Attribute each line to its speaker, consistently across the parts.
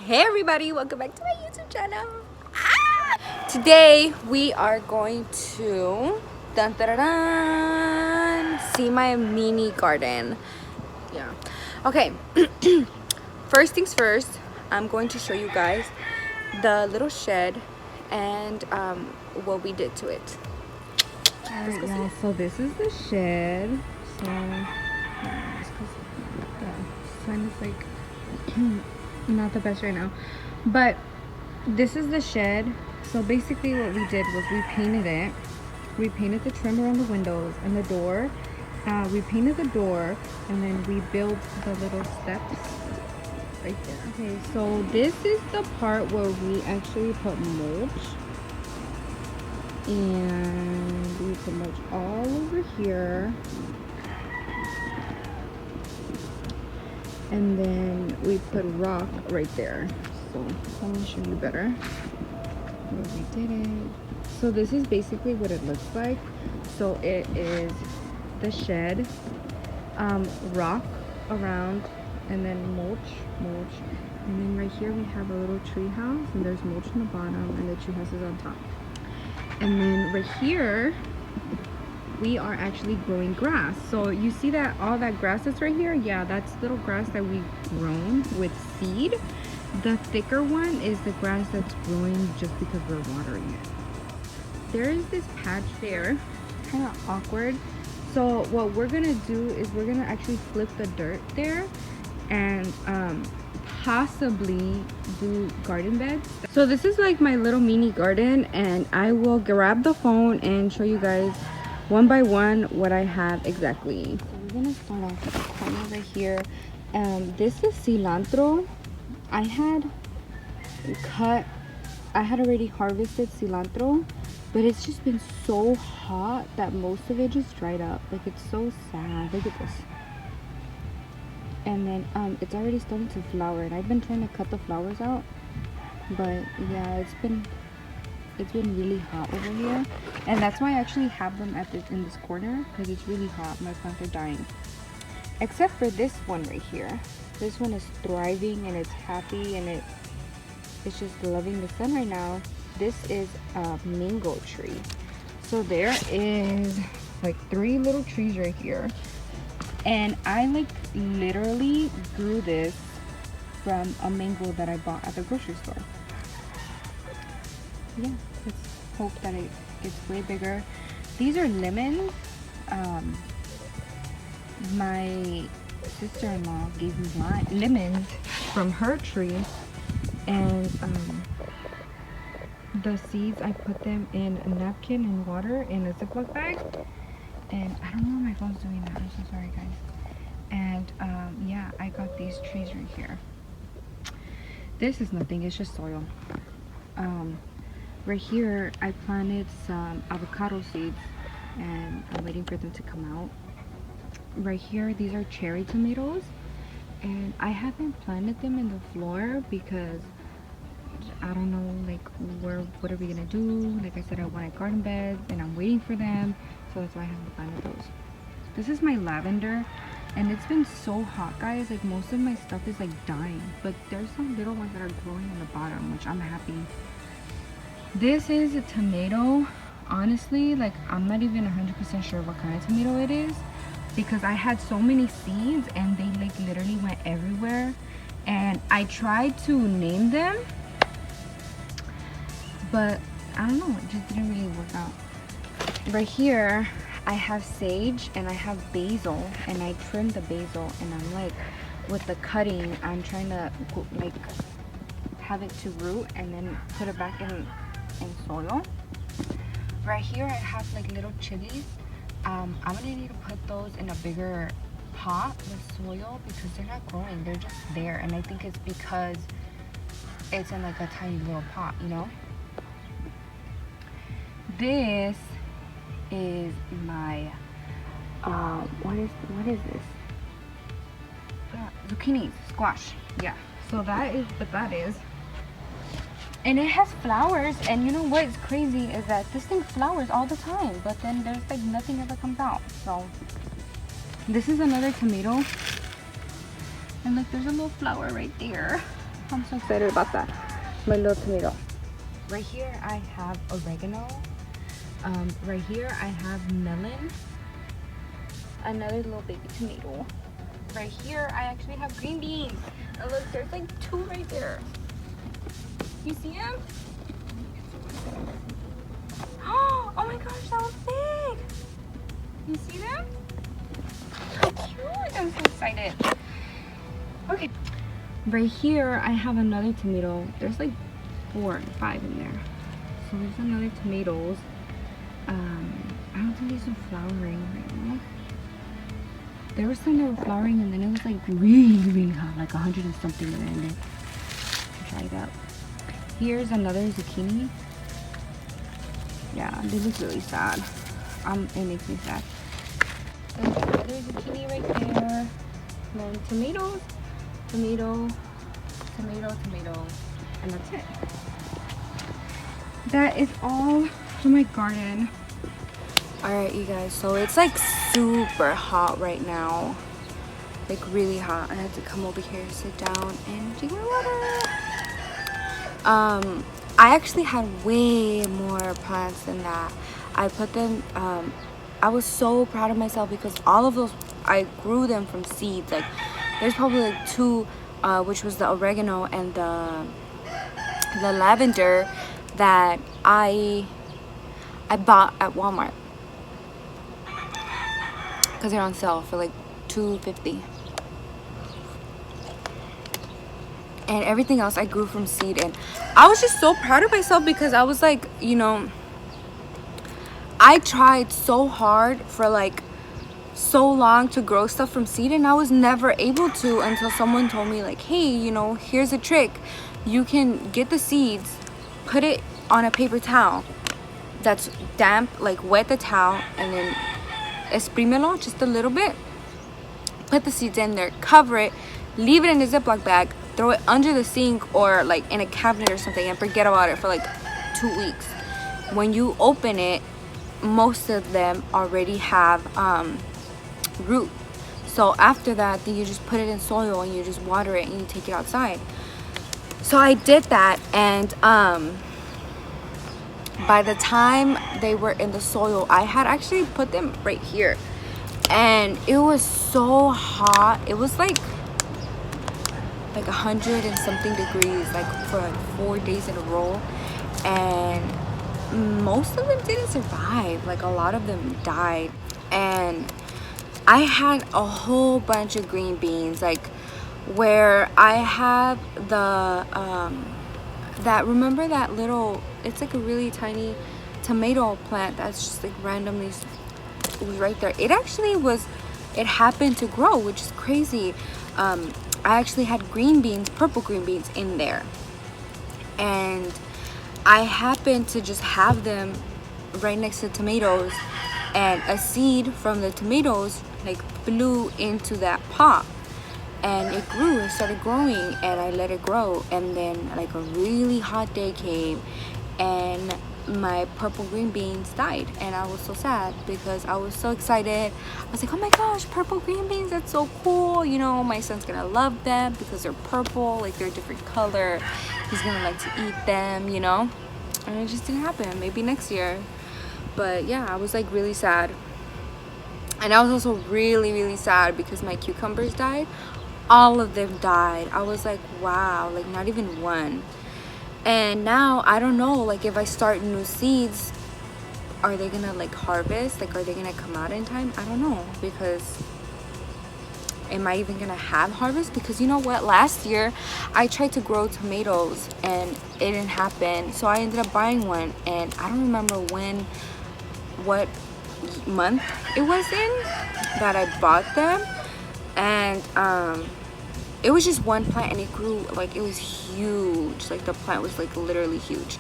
Speaker 1: Hey everybody, welcome back to my YouTube channel. Today we are going to see my mini garden. Yeah. Okay. First things first, I'm going to show you guys the little shed and what we did to it.
Speaker 2: Alright, y'all, so this is the shed. So just 'cause the sun is like not the best right now, but this is the shed. So basically what we did was we painted it. We painted the trim around the windows and the door. We painted the door, and then we built the little steps right there. Okay, so this is the part where we actually put mulch, and we put mulch all over here, and then we put rock right there. So let me show you better where we did it. So this is basically what it looks like. So it is the shed, rock around, and then mulch, and then right here we have a little tree house, and there's mulch on the bottom, and the tree house is on top. And then right here we are actually growing grass. So you see that all that grass that's right here, yeah, that's little grass that we've grown with seed. The thicker one is the grass that's growing just because we're watering it. There is this patch there, kind of awkward. So what we're gonna do is we're gonna actually flip the dirt there and possibly do garden beds. So this is like my little mini garden, and I will grab the phone and show you guys one by one what I have exactly. So we're gonna start off with the corner right here. This is cilantro. I had already harvested cilantro, but it's just been so hot that most of it just dried up. Like, it's so sad. Look at this. And then it's already starting to flower, and I've been trying to cut the flowers out, but yeah, it's been really hot over here, and that's why I actually have them in this corner, because it's really hot. My plants are dying, except for this one right here. This one is thriving and it's happy, and it's just loving the sun right now. This is a mango tree. So there is like 3 little trees right here, and I like literally grew this from a mango that I bought at the grocery store. Yeah, let's hope that it gets way bigger. These are lemons. My sister-in-law gave me lemons from her tree, and the seeds, I put them in a napkin and water in a Ziploc bag, and I don't know why my phone's doing that. I'm so sorry, guys. And yeah, I got these trees right here. This is nothing, it's just soil. Right here I planted some avocado seeds, and I'm waiting for them to come out. Right here, these are cherry tomatoes, and I haven't planted them in the floor because I don't know, like, what are we gonna do? Like I said, I wanted garden beds, and I'm waiting for them, so that's why I haven't planted those. This is my lavender, and it's been so hot, guys. Like, most of my stuff is like dying, but there's some little ones that are growing on the bottom, which I'm happy. This is a tomato. Honestly, like, I'm not even 100% sure what kind of tomato it is, because I had so many seeds and they like literally went everywhere, and I tried to name them, but I don't know, it just didn't really work out. Right here I have sage and I have basil, and I trimmed the basil, and I'm like, with the cutting, I'm trying to like have it to root and then put it back in soil. Right here I have like little chilies. I'm gonna need to put those in a bigger pot with soil because they're not growing, they're just there, and I think it's because it's in like a tiny little pot, you know. This is my what is this? Zucchini squash. Yeah, so that is what that is, and it has flowers. And you know what's crazy is that this thing flowers all the time, but then there's like nothing ever comes out. So this is another tomato, and look, there's a little flower right there. I'm so excited about that. My little tomato. Right here I have oregano. Right here I have melon. Another little baby tomato. Right here I actually have green beans. And look, there's like 2 right there. You see them? Oh my gosh, that was big. You see them? How cute. I'm so excited. Okay. Right here I have another tomato. There's like 4 or 5 in there. So there's another tomatoes. I don't think these are flowering right now. There was some that were flowering and then it was like really hot, like 100 and something, and then it dried up. Here's another zucchini. Yeah, they look really sad. It makes me sad. There's another zucchini right there. And then tomatoes, tomato, tomato, tomato, and that's it. That is all for my garden. Alright, you guys, so it's like super hot right now. Like really hot. I had to come over here, sit down, and drink my water. I actually had way more plants than that. I put them, I was so proud of myself because all of those, I grew them from seeds. Like, there's probably like 2, which was the oregano and the lavender that I bought at Walmart because they're on sale for like $2.50. And everything else I grew from seed, and I was just so proud of myself because I was like, you know, I tried so hard for like so long to grow stuff from seed, and I was never able to until someone told me like, hey, you know, here's a trick. You can get the seeds, put it on a paper towel that's damp, like wet the towel, and then exprímelo just a little bit, put the seeds in there, cover it, leave it in a Ziploc bag, throw it under the sink or like in a cabinet or something, and forget about it for like 2 weeks. When you open it, most of them already have root. So after that, then you just put it in soil and you just water it and you take it outside. So I did that, and by the time they were in the soil, I had actually put them right here, and it was so hot. It was like 100 and something degrees, like for like 4 days in a row, and most of them didn't survive. Like a lot of them died, and I had a whole bunch of green beans, like where I have the that, remember that little, it's like a really tiny tomato plant that's just like randomly, it was right there. It actually was, it happened to grow, which is crazy. I actually had green beans, purple green beans in there, and I happened to just have them right next to tomatoes, and a seed from the tomatoes like flew into that pot, and it grew and started growing, and I let it grow, and then like a really hot day came and my purple green beans died, and I was so sad because I was so excited. I was like, oh my gosh, purple green beans, that's so cool, you know, my son's gonna love them because they're purple, like they're a different color, he's gonna like to eat them, you know. And it just didn't happen. Maybe next year. But yeah, I was like really sad. And I was also really sad because my cucumbers died. All of them died. I was like, wow, like not even one. And now I don't know, like if I start new seeds, are they gonna like harvest? Like are they gonna come out in time? I don't know, because am I even gonna have harvest? Because you know what, last year I tried to grow tomatoes and it didn't happen, so I ended up buying one, and I don't remember what month it was in that I bought them, and it was just one plant, and it grew like, it was huge, like the plant was like literally huge,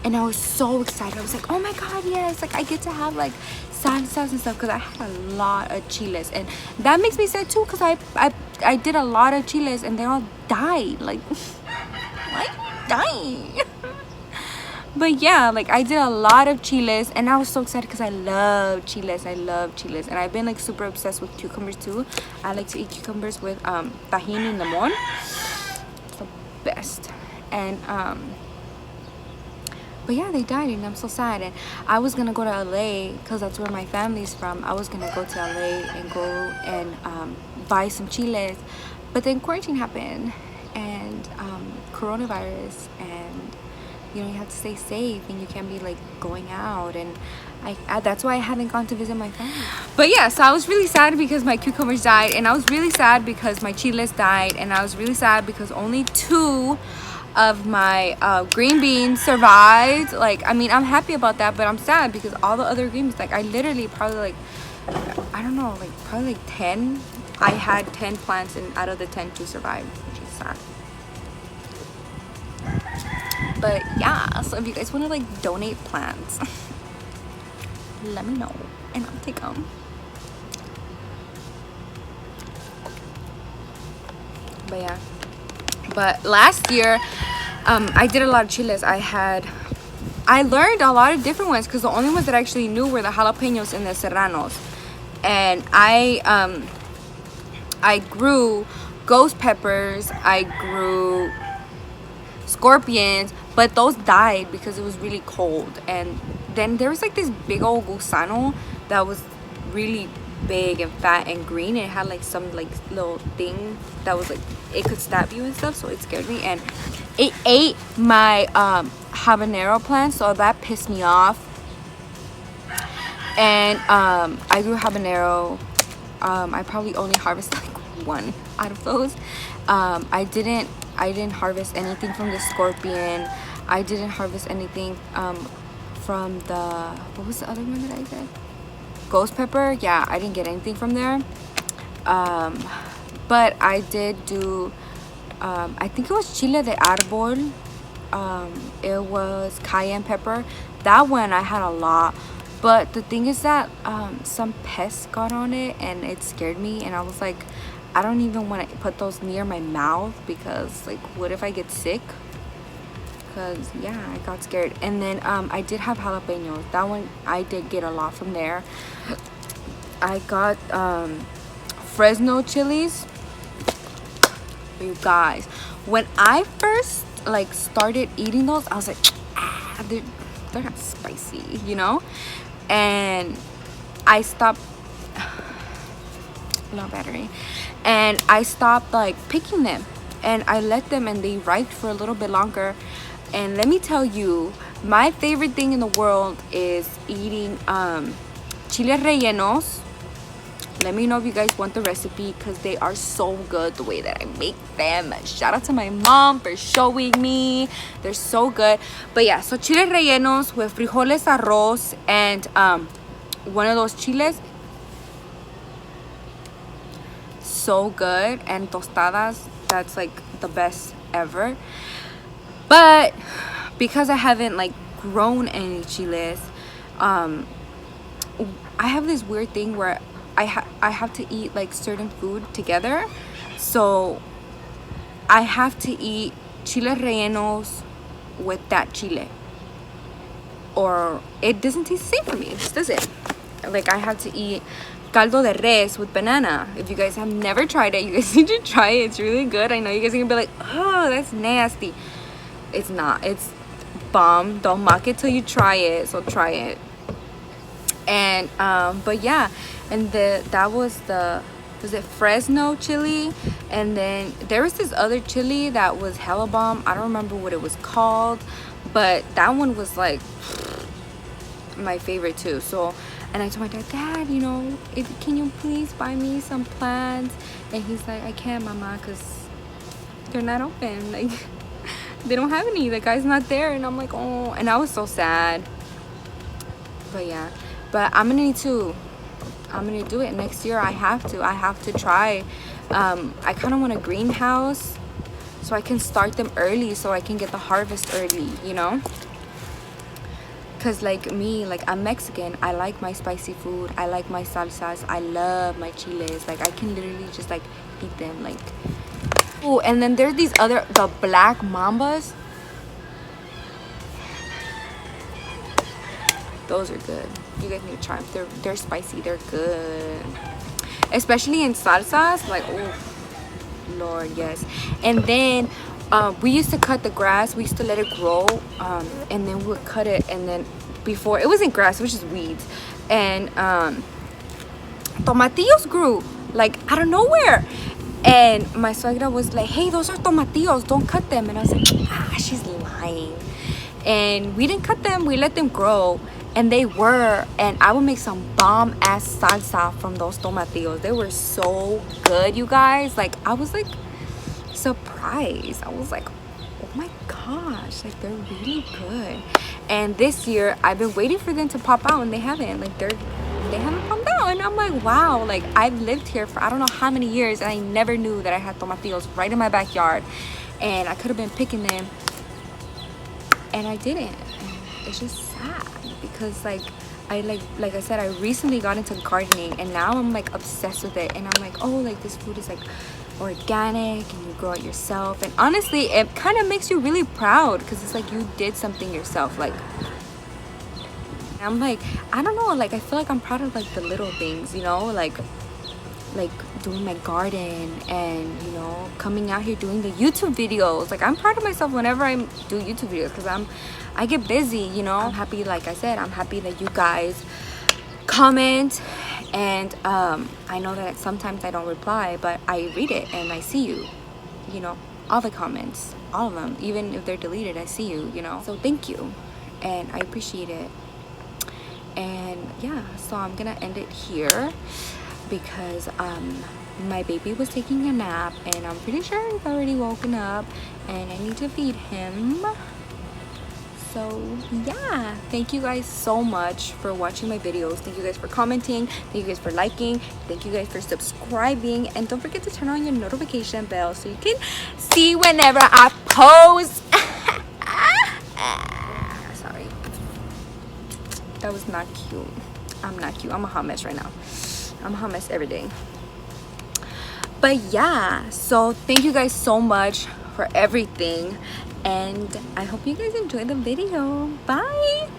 Speaker 2: and I was so excited. I was like, oh my god, yes, like I get to have like salsas and stuff, because I had a lot of chiles, and that makes me sad too, because I did a lot of chiles and they all died. Like why dying? But yeah, like I did a lot of chiles, and I was so excited because I love chiles. And I've been like super obsessed with cucumbers too. I like to eat cucumbers with tahini and limon. It's the
Speaker 1: best. And but yeah, they died, and I'm so sad. And I was gonna go to LA because that's where my family's from. I was gonna go to LA and go and buy some chiles, but then quarantine happened, and coronavirus, and you know, you have to stay safe, and you can't be like going out, and that's why I haven't gone to visit my family. But yeah, so I was really sad because my cucumbers died, and I was really sad because my chiles died, and I was really sad because only 2 of my green beans survived. Like, I mean, I'm happy about that, but I'm sad because all the other green beans, like, I literally probably like, I don't know, like probably like 10. I had 10 plants, and out of the 10, 2 survived, which is sad. But yeah, so if you guys want to like donate plants, let me know and I'll take them. But yeah, but last year I did a lot of chiles. I learned a lot of different ones because the only ones that I actually knew were the jalapenos and the serranos. And I grew ghost peppers, I grew scorpions, but those died because it was really cold. And then there was like this big old gusano that was really big and fat and green, and it had like some like little thing that was like, it could stab you and stuff, so it scared me, and it ate my habanero plant, so that pissed me off. And I grew habanero. I probably only harvested like 1 out of those. I didn't harvest anything from the scorpion. I didn't harvest anything from the, what was the other one that I said? Ghost pepper. Yeah, I didn't get anything from there. But I did do, I think it was chile de árbol. It was cayenne pepper. That one I had a lot. But the thing is that some pests got on it, and it scared me, and I was like, I don't even want to put those near my mouth because like, what if I get sick? Because yeah, I got scared. And then I did have jalapenos. That one I did get a lot from there. I got Fresno chilies. You guys, when I first like started eating those, I was like, they're not spicy, you know. And I stopped, low battery, and I stopped like picking them, and I let them, and they riped for a little bit longer. And let me tell you, my favorite thing in the world is eating chiles rellenos. Let me know if you guys want the recipe, because they are so good the way that I make them. Shout out to my mom for showing me. They're so good. But yeah, so chiles rellenos with frijoles, arroz, and one of those chiles. So good. And tostadas, that's like the best ever. But because I haven't like grown any chiles, I have this weird thing where I have to eat like certain food together. So I have to eat chiles rellenos with that chile, or it doesn't taste the same for me. It just doesn't. Like, I have to eat caldo de res with banana. If you guys have never tried it, you guys need to try it. It's really good. I know you guys are gonna be like, oh, that's nasty. It's not. It's bomb. Don't mock it till you try it. So try it. And but yeah, and that was it Fresno chili? And then there was this other chili that was hella bomb. I don't remember what it was called, but that one was like my favorite too. So, and I told my dad, you know, can you please buy me some plants? And he's like, I can't, mama, because they're not open. Like, they don't have any. The guy's not there. And I'm like, oh. And I was so sad. But yeah, but I'm gonna do it next year. I have to try. I kind of want a greenhouse so I can start them early, so I can get the harvest early, you know. Because like me, like, I'm Mexican. I like my spicy food. I like my salsas. I love my chiles. Like, I can literally just like eat them. Like, oh, and then there's these the black mambas. Those are good. You guys need to try them. They're spicy. They're good, especially in salsas. Like, oh Lord, yes. And then we used to cut the grass. We used to let it grow, and then we would cut it. And then before, it wasn't grass, it was just weeds. And tomatillos grew like out of nowhere. And my suegra was like, hey, those are tomatillos, don't cut them. And I was like, ah, she's lying. And we didn't cut them, we let them grow. And they were, and I would make some bomb ass salsa from those tomatillos. They were so good, you guys. Like, I was like surprised. I was like, oh my gosh, like they're really good. And this year I've been waiting for them to pop out, and they haven't. Like, they haven't popped out. And I'm like, wow, like I've lived here for I don't know how many years, and I never knew that I had tomatillos right in my backyard, and I could have been picking them, and I didn't. And it's just sad, because like I said, I recently got into gardening, and now I'm like obsessed with it. And I'm like, oh, like this food is like organic, and you grow it yourself. And honestly, it kind of makes you really proud, because it's like you did something yourself. Like, I'm like, I don't know, like I feel like I'm proud of like the little things, you know, like doing my garden, and you know, coming out here doing the YouTube videos. Like, I'm proud of myself whenever I do YouTube videos, because I get busy, you know. I'm happy, like I said, I'm happy that you guys comment, and I know that sometimes I don't reply, but I read it and I see you, you know, all the comments, all of them, even if they're deleted, I see you, you know. So thank you, and I appreciate it. And yeah, so I'm gonna end it here, because my baby was taking a nap, and I'm pretty sure he's already woken up, and I need to feed him. So yeah, thank you guys so much for watching my videos. Thank you guys for commenting, thank you guys for liking, thank you guys for subscribing, and don't forget to turn on your notification bell so you can see whenever I post. Sorry, that was not cute. I'm not cute. I'm a hot mess right now. I'm a hot mess every day. But yeah, so thank you guys so much for everything, and I hope you guys enjoyed the video. Bye.